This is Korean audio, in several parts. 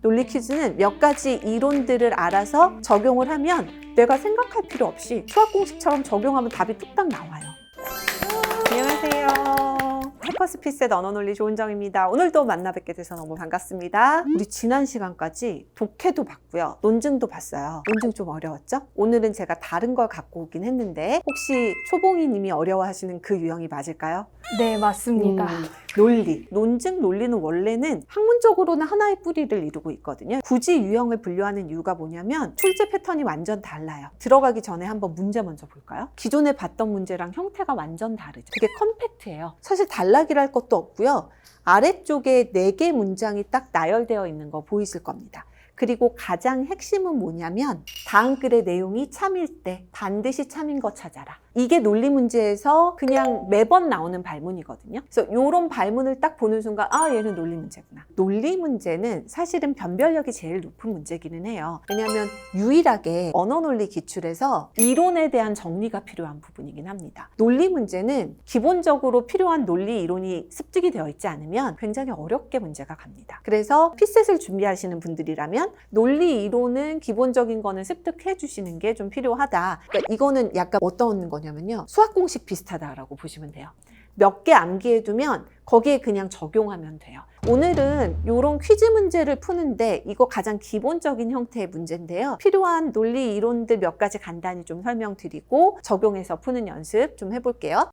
논리 퀴즈는 몇 가지 이론들을 알아서 적용을 하면 내가 생각할 필요 없이 수학 공식처럼 적용하면 답이 뚝딱 나와요. 안녕하세요. 해커스피스의 언어논리 조은정입니다. 오늘도 만나 뵙게 돼서 너무 반갑습니다. 우리 지난 시간까지 독해도 봤고요. 논증도 봤어요. 논증 좀 어려웠죠? 오늘은 제가 다른 걸 갖고 오긴 했는데 혹시 초봉이 님이 어려워하시는 그 유형이 맞을까요? 네, 맞습니다. 논리. 논증, 논리는 원래는 학문적으로는 하나의 뿌리를 이루고 있거든요. 굳이 유형을 분류하는 이유가 뭐냐면 출제 패턴이 완전 달라요. 들어가기 전에 한번 문제 먼저 볼까요? 기존에 봤던 문제랑 형태가 완전 다르죠. 되게 컴팩트해요. 사실 단락이랄 것도 없고요. 아래쪽에 4개 문장이 딱 나열되어 있는 거 보이실 겁니다. 그리고 가장 핵심은 뭐냐면 다음 글의 내용이 참일 때 반드시 참인 거 찾아라. 이게 논리 문제에서 그냥 매번 나오는 발문이거든요. 그래서 이런 발문을 딱 보는 순간 아, 얘는 논리 문제구나. 논리 문제는 사실은 변별력이 제일 높은 문제기는 해요. 왜냐하면 유일하게 언어 논리 기출에서 이론에 대한 정리가 필요한 부분이긴 합니다. 논리 문제는 기본적으로 필요한 논리 이론이 습득이 되어 있지 않으면 굉장히 어렵게 문제가 갑니다. 그래서 피셋을 준비하시는 분들이라면 논리 이론은 기본적인 거는 습득해 주시는 게 좀 필요하다. 그러니까 이거는 약간 어떤 거냐면요. 수학 공식 비슷하다라고 보시면 돼요. 몇 개 암기해두면 거기에 그냥 적용하면 돼요. 오늘은 이런 퀴즈 문제를 푸는데 이거 가장 기본적인 형태의 문제인데요. 필요한 논리 이론들 몇 가지 간단히 좀 설명드리고 적용해서 푸는 연습 좀 해볼게요.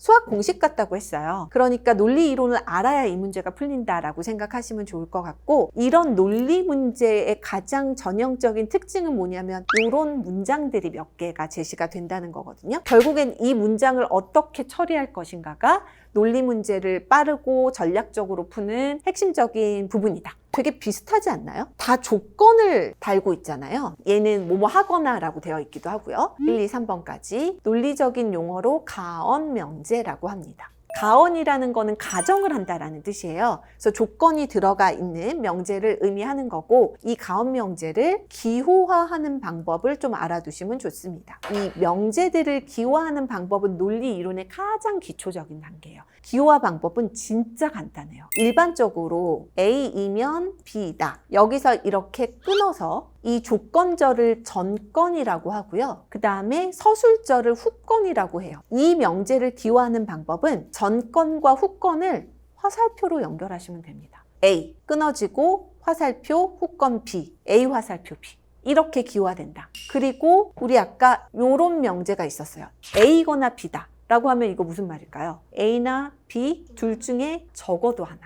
수학 공식 같다고 했어요. 그러니까 논리 이론을 알아야 이 문제가 풀린다라고 생각하시면 좋을 것 같고, 이런 논리 문제의 가장 전형적인 특징은 뭐냐면 이런 문장들이 몇 개가 제시가 된다는 거거든요. 결국엔 이 문장을 어떻게 처리할 것인가가 논리 문제를 빠르고 전략적으로 푸는 핵심적인 부분이다. 되게 비슷하지 않나요? 다 조건을 달고 있잖아요. 얘는 뭐뭐 하거나 라고 되어 있기도 하고요. 1, 2, 3번까지 논리적인 용어로 가언명제라고 합니다. 가언이라는 거는 가정을 한다라는 뜻이에요. 그래서 조건이 들어가 있는 명제를 의미하는 거고, 이 가언 명제를 기호화하는 방법을 좀 알아두시면 좋습니다. 이 명제들을 기호화하는 방법은 논리 이론의 가장 기초적인 단계예요. 기호화 방법은 진짜 간단해요. 일반적으로 A이면 B다. 여기서 이렇게 끊어서 이 조건절을 전건이라고 하고요. 그 다음에 서술절을 후건이라고 해요. 이 명제를 기호하는 방법은 전건과 후건을 화살표로 연결하시면 됩니다. A 끊어지고 화살표 후건 B, A 화살표 B. 이렇게 기호화된다. 그리고 우리 아까 요런 명제가 있었어요. A거나 B다 라고 하면 이거 무슨 말일까요? A나 B 둘 중에 적어도 하나.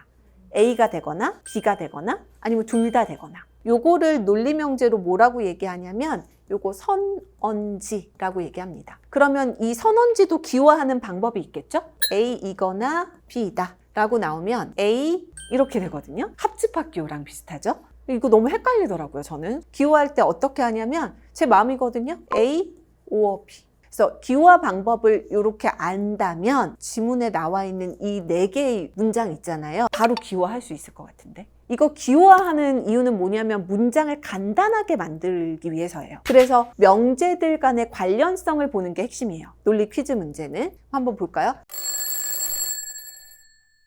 A가 되거나 B가 되거나 아니면 둘 다 되거나. 요거를 논리 명제로 뭐라고 얘기하냐면 요거 선언지라고 얘기합니다. 그러면 이 선언지도 기호화하는 방법이 있겠죠? A이거나 B이다 라고 나오면 A 이렇게 되거든요. 합집합 기호랑 비슷하죠? 이거 너무 헷갈리더라고요. 저는 기호할 때 어떻게 하냐면 제 마음이거든요. A, or B. 그래서 기호화 방법을 이렇게 안다면 지문에 나와 있는 이 4개의 문장 있잖아요. 바로 기호화할 수 있을 것 같은데. 이거 기호화하는 이유는 뭐냐면 문장을 간단하게 만들기 위해서예요. 그래서 명제들 간의 관련성을 보는 게 핵심이에요. 논리 퀴즈 문제는 한번 볼까요?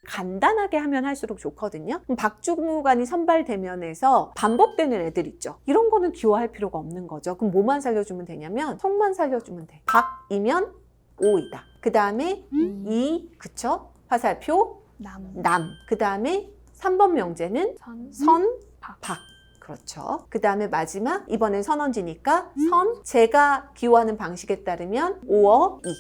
간단하게 하면 할수록 좋거든요. 박주무관이 선발대면에서 반복되는 애들 있죠. 이런 거는 기호할 필요가 없는 거죠. 그럼 뭐만 살려주면 되냐면 성만 살려주면 돼. 박이면 오이다. 그 다음에 이, 그쵸? 화살표 남. 그 다음에 3번 명제는 선, 박. 그렇죠. 그 다음에 마지막, 이번엔 선언지니까 선, 제가 기호하는 방식에 따르면 오어, 이.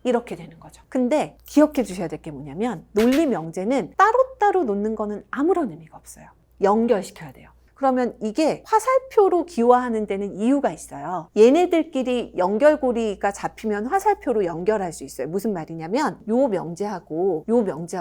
이렇게 되는 거죠. 근데 기억해 주셔야 될 게 뭐냐면 논리 명제는 따로따로 놓는 거는 아무런 의미가 없어요. 연결시켜야 돼요. 그러면 이게 화살표로 기호화하는 데는 이유가 있어요. 얘네들끼리 연결고리가 잡히면 화살표로 연결할 수 있어요. 무슨 말이냐면 요 명제하고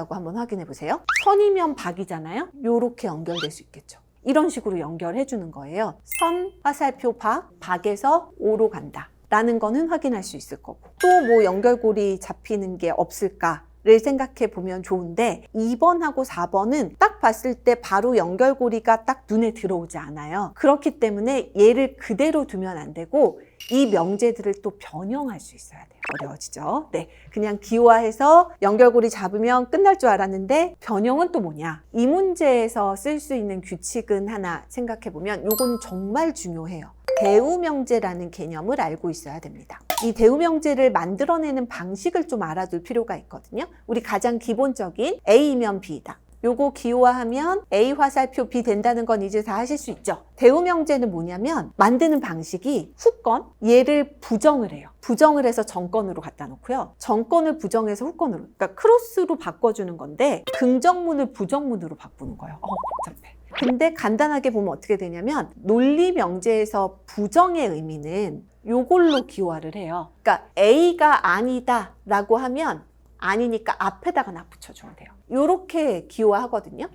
한번 확인해 보세요. 선이면 박이잖아요. 요렇게 연결될 수 있겠죠. 이런 식으로 연결해 주는 거예요. 선, 화살표 박, 박에서 오로 간다 라는 거는 확인할 수 있을 거고, 또 뭐 연결고리 잡히는 게 없을까를 생각해 보면 좋은데 2번하고 4번은 딱 봤을 때 바로 연결고리가 딱 눈에 들어오지 않아요. 그렇기 때문에 얘를 그대로 두면 안 되고 이 명제들을 또 변형할 수 있어야 돼요. 어려워지죠. 네, 그냥 기호화해서 연결고리 잡으면 끝날 줄 알았는데 변형은 또 뭐냐? 이 문제에서 쓸 수 있는 규칙은 하나 생각해보면 이건 정말 중요해요. 대우명제라는 개념을 알고 있어야 됩니다. 이 대우명제를 만들어내는 방식을 좀 알아둘 필요가 있거든요. 우리 가장 기본적인 A면 B다. 요거 기호화하면 A 화살표 B 된다는 건 이제 다 하실 수 있죠. 대우명제는 뭐냐면 만드는 방식이 후건, 얘를 부정을 해요. 부정을 해서 정건으로 갖다 놓고요. 정건을 부정해서 후건으로, 그러니까 크로스로 바꿔주는 건데 긍정문을 부정문으로 바꾸는 거예요. 복잡해. 근데 간단하게 보면 어떻게 되냐면 논리명제에서 부정의 의미는 요걸로 기호화를 해요. 그러니까 A가 아니다 라고 하면 아니니까 앞에다가 나 붙여주면 돼요. 이렇게 기호화하거든요.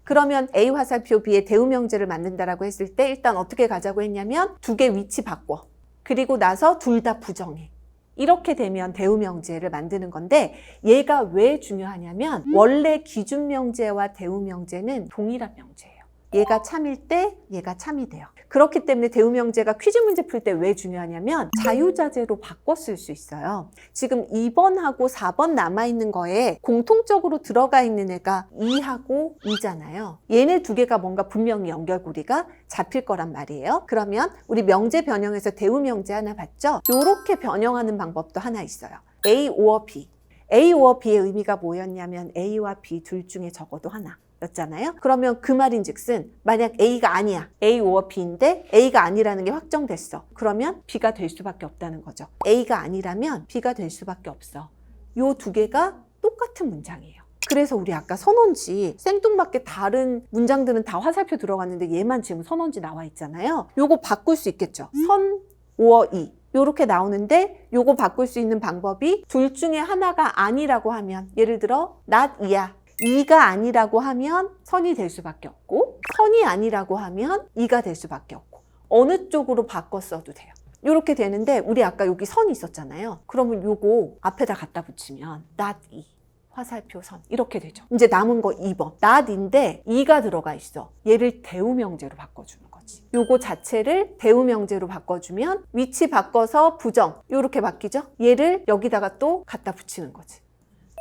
그러면 A 화살표 B의 대우명제를 만든다라고 했을 때 일단 어떻게 가자고 했냐면 두 개 위치 바꿔. 그리고 나서 둘 다 부정해. 이렇게 되면 대우명제를 만드는 건데 얘가 왜 중요하냐면 원래 기준명제와 대우명제는 동일한 명제예요. 얘가 참일 때 얘가 참이 돼요. 그렇기 때문에 대우명제가 퀴즈 문제 풀 때 왜 중요하냐면 자유자재로 바꿔 쓸 수 있어요. 지금 2번하고 4번 남아있는 거에 공통적으로 들어가 있는 애가 2하고 2잖아요. 얘네 두 개가 뭔가 분명히 연결고리가 잡힐 거란 말이에요. 그러면 우리 명제 변형에서 대우명제 하나 봤죠? 이렇게 변형하는 방법도 하나 있어요. A or B. A or B의 의미가 뭐였냐면 A와 B 둘 중에 적어도 하나. 였잖아요. 그러면 그 말인 즉슨 만약 A가 아니야. A or B인데 A가 아니라는 게 확정됐어. 그러면 B가 될 수밖에 없다는 거죠. A가 아니라면 B가 될 수밖에 없어. 요 두 개가 똑같은 문장이에요. 그래서 우리 아까 선언지 생뚱맞게 다른 문장들은 다 화살표 들어갔는데 얘만 지금 선언지 나와 있잖아요. 요거 바꿀 수 있겠죠. 선 or 이. 요렇게 나오는데 요거 바꿀 수 있는 방법이 둘 중에 하나가 아니라고 하면 예를 들어 not 이야. 2가 아니라고 하면 선이 될 수밖에 없고 선이 아니라고 하면 2가 될 수밖에 없고 어느 쪽으로 바꿔 써도 돼요. 이렇게 되는데 우리 아까 여기 선이 있었잖아요. 그러면 요거 앞에다 갖다 붙이면 not 2 화살표 선 이렇게 되죠. 이제 남은 거 2번 not인데 2가 들어가 있어. 얘를 대우명제로 바꿔주는 거지. 요거 자체를 대우명제로 바꿔주면 위치 바꿔서 부정 이렇게 바뀌죠. 얘를 여기다가 또 갖다 붙이는 거지.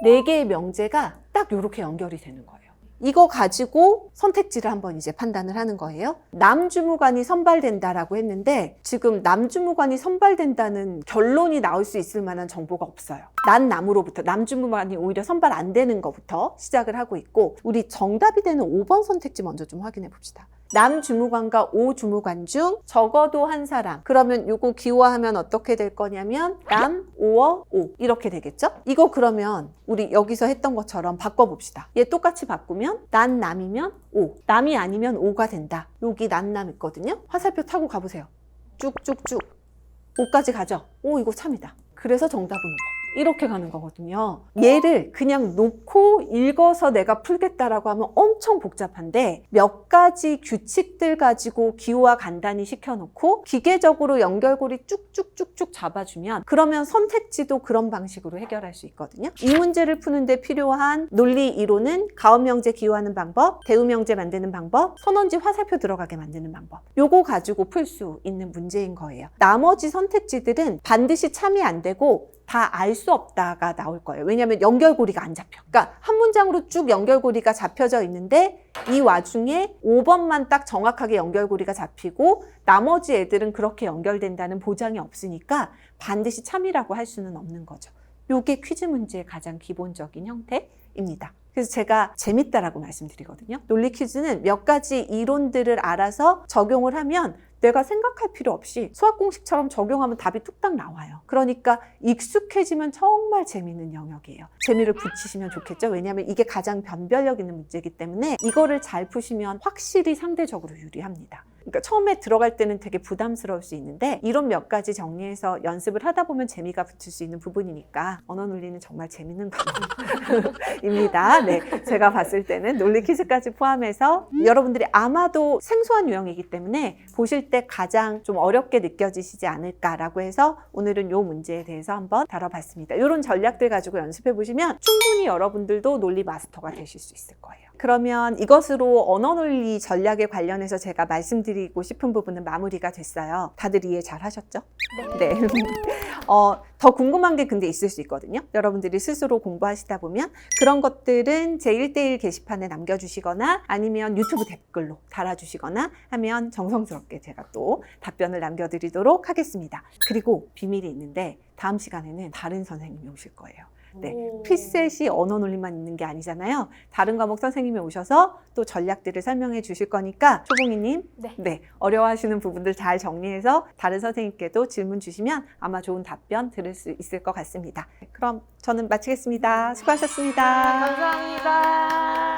4개의 명제가 딱 이렇게 연결이 되는 거예요. 이거 가지고 선택지를 한번 이제 판단을 하는 거예요. 남주무관이 선발된다라고 했는데 지금 남주무관이 선발된다는 결론이 나올 수 있을 만한 정보가 없어요. 난 남으로부터 남주무관이 오히려 선발 안 되는 것부터 시작을 하고 있고 우리 정답이 되는 5번 선택지 먼저 좀 확인해 봅시다. 남주무관과 오주무관 중 적어도 한 사람. 그러면 요거 기호화하면 어떻게 될 거냐면 남, 오어, 오 이렇게 되겠죠? 이거 그러면 우리 여기서 했던 것처럼 바꿔봅시다. 얘 똑같이 바꾸면 난 남이면 오, 남이 아니면 오가 된다. 여기 난 남 있거든요? 화살표 타고 가보세요. 쭉쭉쭉 오까지 가죠? 오 이거 참이다. 그래서 정답은 5번. 이렇게 가는 거거든요. 얘를 그냥 놓고 읽어서 내가 풀겠다라고 하면 엄청 복잡한데 몇 가지 규칙들 가지고 기호화 간단히 시켜놓고 기계적으로 연결고리 쭉쭉쭉쭉 잡아주면 그러면 선택지도 그런 방식으로 해결할 수 있거든요. 이 문제를 푸는데 필요한 논리 이론은 가업명제 기호하는 방법, 대우명제 만드는 방법, 선언지 화살표 들어가게 만드는 방법 요거 가지고 풀 수 있는 문제인 거예요. 나머지 선택지들은 반드시 참이 안 되고 다 알 수 없다가 나올 거예요. 왜냐하면 연결고리가 안 잡혀. 그러니까 한 문장으로 쭉 연결고리가 잡혀져 있는데 이 와중에 5번만 딱 정확하게 연결고리가 잡히고 나머지 애들은 그렇게 연결된다는 보장이 없으니까 반드시 참이라고 할 수는 없는 거죠. 이게 퀴즈 문제의 가장 기본적인 형태입니다. 그래서 제가 재밌다라고 말씀드리거든요. 논리 퀴즈는 몇 가지 이론들을 알아서 적용을 하면 내가 생각할 필요 없이 수학 공식처럼 적용하면 답이 뚝딱 나와요. 그러니까 익숙해지면 정말 재미있는 영역이에요. 재미를 붙이시면 좋겠죠. 왜냐하면 이게 가장 변별력 있는 문제이기 때문에 이거를 잘 푸시면 확실히 상대적으로 유리합니다. 그러니까 처음에 들어갈 때는 되게 부담스러울 수 있는데 이론 몇 가지 정리해서 연습을 하다 보면 재미가 붙을 수 있는 부분이니까 언어 논리는 정말 재밌는 부분입니다. 네, 제가 봤을 때는 논리 퀴즈까지 포함해서 여러분들이 아마도 생소한 유형이기 때문에 보실 때 가장 좀 어렵게 느껴지시지 않을까라고 해서 오늘은 이 문제에 대해서 한번 다뤄봤습니다. 이런 전략들 가지고 연습해 보시면 충분히 여러분들도 논리 마스터가 되실 수 있을 거예요. 그러면 이것으로 언어논리 전략에 관련해서 제가 말씀드리고 싶은 부분은 마무리가 됐어요. 다들 이해 잘 하셨죠? 네. 더 궁금한 게 근데 있을 수 있거든요. 여러분들이 스스로 공부하시다 보면 그런 것들은 제 1대1 게시판에 남겨주시거나 아니면 유튜브 댓글로 달아주시거나 하면 정성스럽게 제가 또 답변을 남겨드리도록 하겠습니다. 그리고 비밀이 있는데 다음 시간에는 다른 선생님이 오실 거예요. 네, 필셋이 언어논리만 있는 게 아니잖아요. 다른 과목 선생님이 오셔서 또 전략들을 설명해 주실 거니까 초봉이님, 네, 어려워하시는 부분들 잘 정리해서 다른 선생님께도 질문 주시면 아마 좋은 답변 들을 수 있을 것 같습니다. 그럼 저는 마치겠습니다. 수고하셨습니다. 감사합니다.